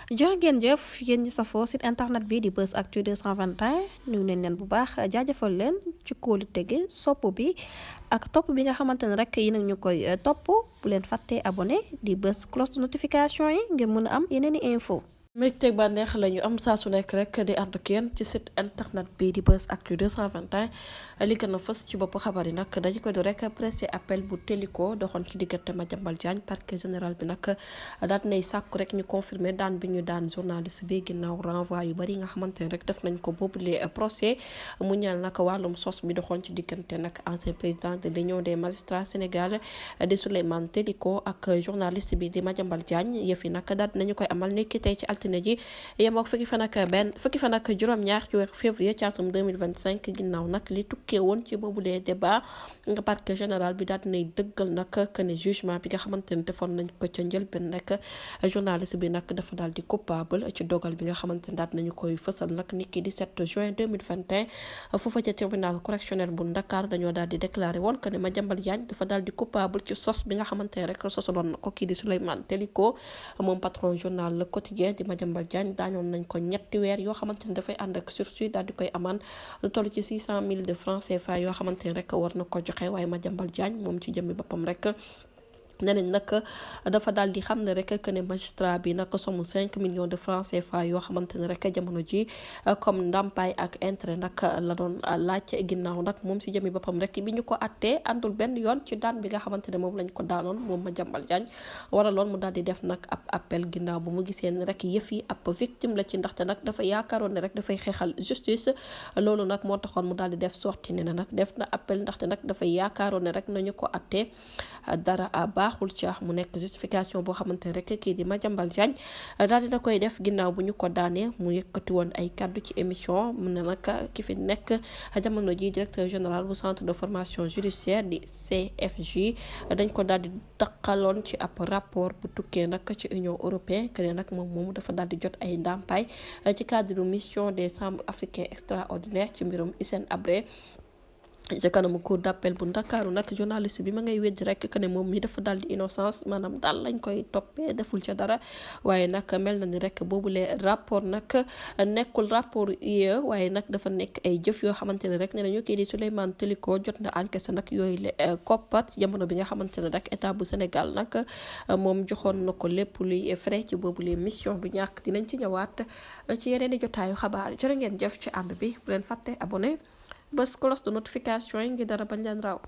jërë ngeen jëf yéen ñi safoo site internet bi di Buzz Actu 221 nuyu nañ leen bu baax jaajëfal leen ci kóolu tege sopp bi ak topp bi nga xamante ne rek yi nag ñu koy topp bu leen fàttee abonné di bës cloche de notification yi ngir mën a am yeneen i info mbégteeg bànneex la ñu am saa su nekk rek di ànd ak yéen ci site internet bi di Buzz Actu 221 li gën a fës ci bopp xabar yi nag dañu ko di rek pressé appel bu Téliko doxoon ci diggante Madiambal Diagne parquet général bi nag daal nay sàkku rek ñu confirmer daan bi ñu daan journaliste bi ginnaaw renvoi yu bari nga xamante ne rek def nañ ko boobule procès mu ñeel nag wàllum sos bi doxoon ci diggante nag ancien président de l'union des magistrats sénégal di Souleymane Téliko ak journaliste bi di Madiambal Diagne yëf yi nag daal nañu koy amal nekki tey ci altine ji yemook fukki fan ak juróom-ñaar ci weeru février ci atum 2025 ginnaaw nag li tukkee woon ci boobulee débat nga parquet général bi daal dinay dëggal nag que ne jugement bi nga xamante ne defoon nañ ko ca njëlbeen nag journaliste bi nag dafa daal di coupable ci dogal bi nga xamante ne daal nañu koy fësal nag nit ki 17 juin 2021 foofa ca tribunal correctionnel bu Dakar dañoo daal di déclaré woon que ne Madiambal Diagne dafa daal di coupable ci sos bi nga xamante ne rek sosaloon na ko kii di Souleymane Téliko moom patron journal Le Quotidien di Madiambal Diagne daañoon nañ ko ñetti weer yoo xamante ne dafay ànd ak sursis daal di koy amaan lu toll ci 600 000 de francs CFA yoo xamante ne rek war na ko joxe waaye Madiambal Diagne moom ci jëmmi boppam rek neneen nag dafa daal di xam ne rek que ne magistrat bi nag somme 5 millions de francs CFA yoo xamante ne rek jamono ji comme ndàmpaay ak intérêt nag la doon laaj ginnaaw nag moom si jëmi boppam rek bi ñu ko attee àndul benn yoon ci daan bi nga xamante ne moom lañ ko daanoon moom Madiambal Diagne waraloon mu daal di def nag ab appel ginnaaw bu mu gisee ne rek yëf yi ab victime la ci ndaxte nag dafa yaakaaroon ne rek dafay xeexal justice loolu nag moo taxoon mu daal di def sorti ne nag def na appel ndaxte nag dafay yaakaaroon ne rek nañu ko attee dara baaxul ci mu nekk justification boo xamante ne rek kii di Madiambal Diagne daal dina koy def ginnaaw bu ñu ko daanee mu yëkkati woon ay kaddu ci émission mu ne nag ki fi nekk jamono ji directeur général bu centre de formation judiciaire di CFJ dañ ko daal di taqaloon ci ab rapport bu tukkee nag ci Union européenne que ne nag moom dafa daal di jot ay ndàmpaay ci cadre mission des chambres africains extraordinaires ci mbirum Hissène Habré ci kanamu cour d'appel bu Ndakaaru nag journaliste bi ma ngay weddi rek que ne moom mi dafa daal di innocence maanaam daal lañ koy toppee deful ca dara waaye nag mel na ni rek boobule rapport nag nekkul rapport UE waaye nag dafa nekk ay jëf yoo xamante ne rek ne nañu kii di Souleymane Téliko jot na encaissé nag yooyu le koppar jamono bi nga xamante ne rek état bu Sénégal nag moom joxoon na ko lépp luy frais ci boobule mission bu ñàkk dinañ ci ñëwaat ci yeneen i jotaayu xabaar jërë ngeen jëf ci ànd bi bu leen fàtte abonné bës cloche de notification yi ngi dara bañ leen raw